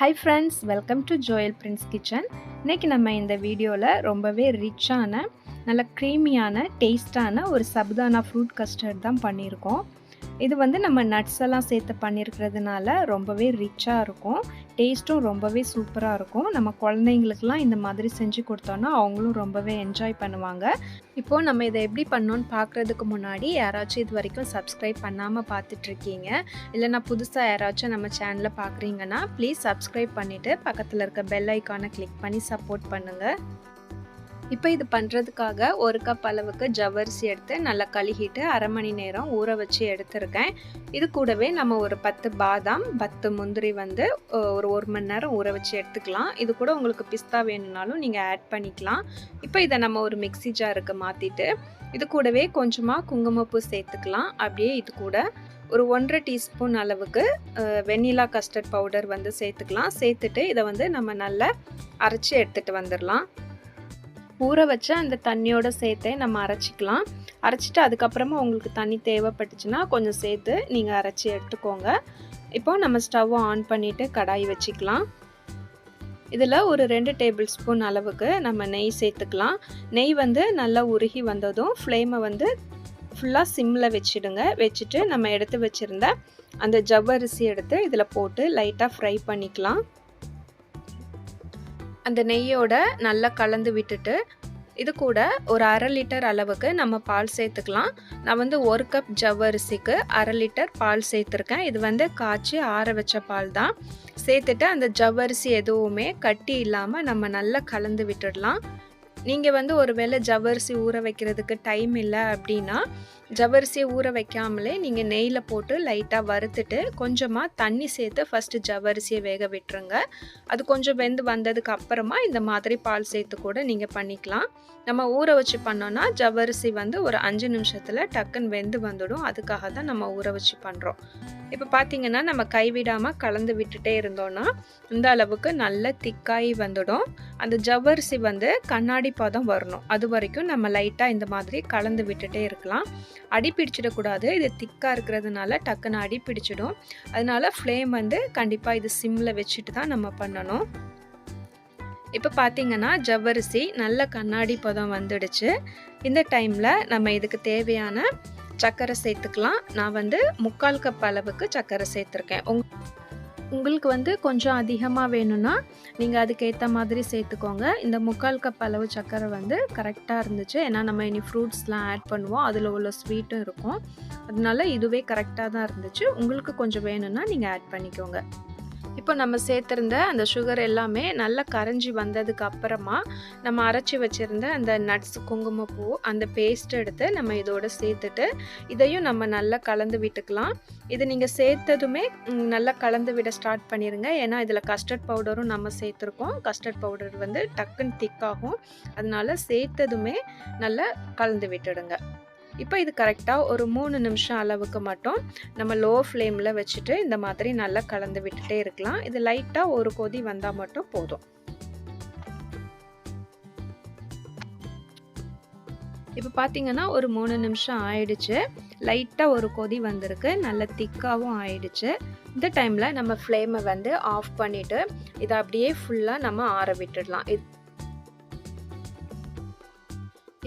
Hi friends, welcome to Joel Prince Kitchen. இன்னைக்கு நம்ம இந்த வீடியோல ரொம்பவே ரிச்சான நல்ல க்ரீமியான டேஸ்டான ஒரு சபுதானா ஃப்ரூட் கஸ்டர்ட் தான் பண்ணியிருக்கோம். இது வந்து நம்ம நட்ஸ் எல்லாம் சேர்த்து பண்ணியிருக்கிறதுனால ரொம்பவே ரிச்சாக இருக்கும். டேஸ்ட்டும் ரொம்பவே சூப்பராக இருக்கும். நம்ம குழந்தைங்களுக்குலாம் இந்த மாதிரி செஞ்சு கொடுத்தோன்னா அவங்களும் ரொம்பவே என்ஜாய் பண்ணுவாங்க. இப்போது நம்ம இதை எப்படி பண்ணோன்னு பார்க்குறதுக்கு முன்னாடி யாராச்சும் இது வரைக்கும் சப்ஸ்கிரைப் பண்ணாமல் பார்த்துட்ருக்கீங்க, இல்லைனா புதுசாக யாராச்சும் நம்ம சேனலை பார்க்குறீங்கன்னா ப்ளீஸ் சப்ஸ்கிரைப் பண்ணிவிட்டு பக்கத்தில் இருக்க பெல் ஐக்கானை கிளிக் பண்ணி சப்போர்ட் பண்ணுங்கள். இப்போ இது பண்ணுறதுக்காக ஒரு கப் அளவுக்கு ஜவ்வரிசி எடுத்து நல்லா கழுகிட்டு அரை மணி நேரம் ஊற வச்சு எடுத்துருக்கேன். இது கூடவே நம்ம ஒரு 10 பாதாம் 10 முந்திரி வந்து ஒரு மணி நேரம் ஊற வச்சு எடுத்துக்கலாம். இது கூட உங்களுக்கு பிஸ்தா வேணும்னாலும் நீங்கள் ஆட் பண்ணிக்கலாம். இப்போ இதை நம்ம ஒரு மிக்ஸி ஜாருக்கு மாற்றிட்டு இது கூடவே கொஞ்சமாக குங்குமப்பூ சேர்த்துக்கலாம். அப்படியே இது கூட ஒரு 1.5 டீஸ்பூன் அளவுக்கு வெண்ணிலா கஸ்டர்ட் பவுடர் வந்து சேர்த்துக்கலாம். சேர்த்துட்டு இதை வந்து நம்ம நல்லா அரைச்சி எடுத்துகிட்டு வந்துடலாம். ஊற வச்ச அந்த தண்ணியோட சேர்த்தே நம்ம அரைச்சிக்கலாம். அரைச்சிட்டு அதுக்கப்புறமா உங்களுக்கு தண்ணி தேவைப்பட்டுச்சுன்னா கொஞ்சம் சேர்த்து நீங்கள் அரைச்சி எடுத்துக்கோங்க. இப்போ நம்ம ஸ்டவ்வை ஆன் பண்ணிவிட்டு கடாய் வச்சுக்கலாம். இதில் ஒரு 2 டேபிள் ஸ்பூன் அளவுக்கு நம்ம நெய் சேர்த்துக்கலாம். நெய் வந்து நல்லா உருகி வந்ததும் ஃப்ளேமை வந்து ஃபுல்லாக சிம்மில் வச்சுடுங்க. வச்சுட்டு நம்ம எடுத்து வச்சுருந்த அந்த ஜவ்வரிசி எடுத்து இதில் போட்டு லைட்டாக ஃப்ரை பண்ணிக்கலாம். அந்த நெய்யோட நல்லா கலந்து விட்டுட்டு இது கூட ஒரு 1/2 லிட்டர் அளவுக்கு நம்ம பால் சேர்த்துக்கலாம். நான் வந்து 1 கப் ஜவ்வரிசிக்கு 1/2 லிட்டர் பால் சேர்த்துருக்கேன். இது வந்து காய்ச்சி ஆற வச்ச பால் தான். சேர்த்துட்டு அந்த ஜவ்வரிசி எதுவுமே கட்டி இல்லாமல் நம்ம நல்லா கலந்து விட்டுடலாம். நீங்கள் வந்து ஒரு வேளை ஜவ்வரிசி ஊற வைக்கிறதுக்கு டைம் இல்லை அப்படின்னா ஜவ்வரிசியை ஊற வைக்காமலே நீங்கள் நெய்யில் போட்டு லைட்டாக வறுத்துட்டு கொஞ்சமாக தண்ணி சேர்த்து ஃபஸ்ட்டு ஜவ்வரிசியை வேக விட்டுருங்க. அது கொஞ்சம் வெந்து வந்ததுக்கு அப்புறமா இந்த மாதிரி பால் சேர்த்து கூட நீங்கள் பண்ணிக்கலாம். நம்ம ஊற வச்சு பண்ணோன்னா ஜவ்வரிசி வந்து ஒரு 5 நிமிஷத்தில் டக்குன்னு வெந்து வந்துடும். அதுக்காக தான் நம்ம ஊற வச்சு பண்ணுறோம். இப்போ பார்த்தீங்கன்னா நம்ம கைவிடாமல் கலந்து விட்டுட்டே இருந்தோன்னா இந்த அளவுக்கு நல்ல திக்காகி வந்துடும். அந்த ஜவ்வரிசி வந்து கண்ணாடி பதம் வரணும். அது வரைக்கும் நம்ம லைட்டாக இந்த மாதிரி கலந்து விட்டுட்டே இருக்கலாம். அடி பிடிச்சிடக்கூடாது. இது திக்காக இருக்கிறதுனால டக்குன்னு அடி பிடிச்சிடும். அதனால ஃப்ளேம் வந்து கண்டிப்பாக இது சிம்மில் வச்சுட்டு தான் நம்ம பண்ணணும். இப்போ பார்த்தீங்கன்னா ஜவ்வரிசி நல்ல கண்ணாடி பதம் வந்துடுச்சு. இந்த டைமில் நம்ம இதுக்கு தேவையான சர்க்கரை சேர்த்துக்கலாம். நான் வந்து 3/4 கப் அளவுக்கு சர்க்கரை சேர்த்துருக்கேன். உங்களுக்கு வந்து கொஞ்சம் அதிகமாக வேணும்னா நீங்கள் அதுக்கேற்ற மாதிரி சேர்த்துக்கோங்க. இந்த 3/4 கப் அளவு சர்க்கரை வந்து கரெக்டாக இருந்துச்சு. ஏன்னா நம்ம இனி ஃப்ரூட்ஸ்லாம் ஆட் பண்ணுவோம், அதில் உள்ள ஸ்வீட்டும் இருக்கும். அதனால இதுவே கரெக்டாக தான் இருந்துச்சு. உங்களுக்கு கொஞ்சம் வேணும்னா நீங்கள் ஆட் பண்ணிக்கோங்க. இப்போ நம்ம சேர்த்துருந்த அந்த சுகர் எல்லாமே நல்லா கரைஞ்சி வந்ததுக்கு அப்புறமா நம்ம அரைச்சி வச்சுருந்த அந்த நட்ஸ் குங்குமப்பூ அந்த பேஸ்ட் எடுத்து நம்ம இதோட சேர்த்துட்டு இதையும் நம்ம நல்லா கலந்து விட்டுக்கலாம். இது நீங்கள் சேர்த்ததுமே நல்லா கலந்து விட ஸ்டார்ட் பண்ணிடுங்க. ஏன்னா இதில் கஸ்டர்ட் பவுடரும் நம்ம சேர்த்துருக்கோம். கஸ்டர்ட் பவுடர் வந்து டக்குன்னு திக்காகும். அதனால சேர்த்ததுமே நல்லா கலந்து விட்டுடுங்க. இப்போ இது கரெக்டாக ஒரு 3 நிமிஷம் அளவுக்கு மட்டும் நம்ம லோ ஃப்ளேமில் வச்சுட்டு இந்த மாதிரி நல்லா கலந்து விட்டுட்டே இருக்கலாம். இது லைட்டாக ஒரு கொதி வந்தால் மட்டும் போதும். இப்போ பார்த்தீங்கன்னா ஒரு 3 நிமிஷம் ஆயிடுச்சு. லைட்டாக ஒரு கொதி வந்திருக்கு. நல்ல திக்காகவும் ஆயிடுச்சு. இந்த டைமில் நம்ம ஃப்ளேமை வந்து ஆஃப் பண்ணிவிட்டு இதை அப்படியே ஃபுல்லாக நம்ம ஆற விட்டுடலாம்.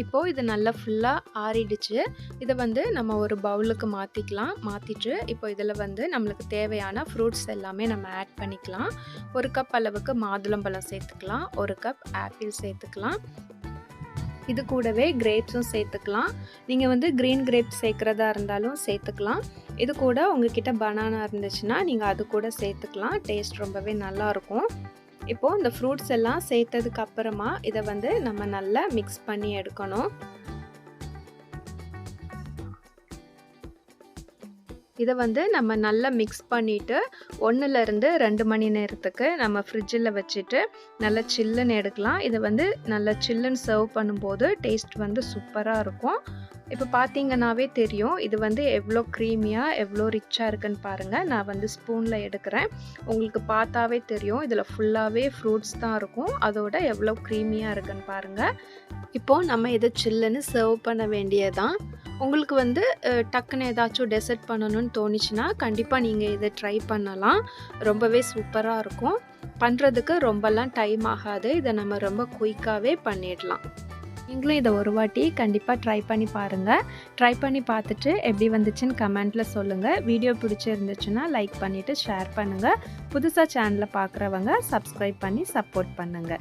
இப்போது இது நல்லா ஃபுல்லாக ஆறிடுச்சு. இதை வந்து நம்ம ஒரு பவுலுக்கு மாற்றிக்கலாம். மாற்றிட்டு இப்போ இதில் வந்து நம்மளுக்கு தேவையான ஃப்ரூட்ஸ் எல்லாமே நம்ம ஆட் பண்ணிக்கலாம். 1 கப் அளவுக்கு மாதுளம்பழம் சேர்த்துக்கலாம். 1 கப் ஆப்பிள் சேர்த்துக்கலாம். இது கூடவே கிரேப்ஸும் சேர்த்துக்கலாம். நீங்கள் வந்து க்ரீன் கிரேப்ஸ் சேர்க்குறதா இருந்தாலும் சேர்த்துக்கலாம். இது கூட உங்ககிட்ட பனானா இருந்துச்சுன்னா நீங்கள் அது கூட சேர்த்துக்கலாம். டேஸ்ட் ரொம்பவே நல்லாயிருக்கும். இப்போது இந்த ஃப்ரூட்ஸ் எல்லாம் சேர்த்ததுக்கு அப்புறமா இதை வந்து நம்ம நல்லா மிக்ஸ் பண்ணி எடுக்கணும். இதை வந்து நம்ம நல்லா மிக்ஸ் பண்ணிவிட்டு 1லேருந்து 2 மணி நேரத்துக்கு நம்ம ஃப்ரிட்ஜில் வச்சுட்டு நல்லா சில்லுன்னு எடுக்கலாம். இதை வந்து நல்லா சில்லுன்னு சர்வ் பண்ணும்போது டேஸ்ட் வந்து சூப்பராக இருக்கும். இப்போ பார்த்தீங்கன்னாவே தெரியும் இது வந்து எவ்வளோ க்ரீமியாக எவ்வளோ ரிச்சாக இருக்குன்னு பாருங்கள். நான் வந்து ஸ்பூனில் எடுக்கிறேன். உங்களுக்கு பார்த்தாவே தெரியும் இதில் ஃபுல்லாகவே ஃப்ரூட்ஸ் தான் இருக்கும். அதோட எவ்வளோ க்ரீமியாக இருக்குன்னு பாருங்கள். இப்போது நம்ம இதை சில்லுன்னு சர்வ் பண்ண வேண்டியதான். உங்களுக்கு வந்து டக்குன்னு ஏதாச்சும் டெசர்ட் பண்ணணும்னு தோணுச்சுன்னா, கண்டிப்பா நீங்க இத ட்ரை பண்ணலாம். ரொம்பவே சூப்பரா இருக்கும். பண்றதுக்கு ரொம்பலாம் டைம் ஆகாது. இத நம்ம ரொம்ப குயிக்காவே பண்ணிடலாம். நீங்களும் இத ஒரு வாட்டி கண்டிப்பா ட்ரை பண்ணி பாருங்க. ட்ரை பண்ணி பார்த்துட்டு எப்படி வந்துச்சுன்னு கமெண்ட்ல சொல்லுங்க. வீடியோ பிடிச்சிருந்துச்சுன்னா லைக் பண்ணிட்டு ஷேர் பண்ணுங்க. புதுசா சேனல பார்க்குறவங்க சப்ஸ்கிரைப் பண்ணி சப்போர்ட் பண்ணுங்க.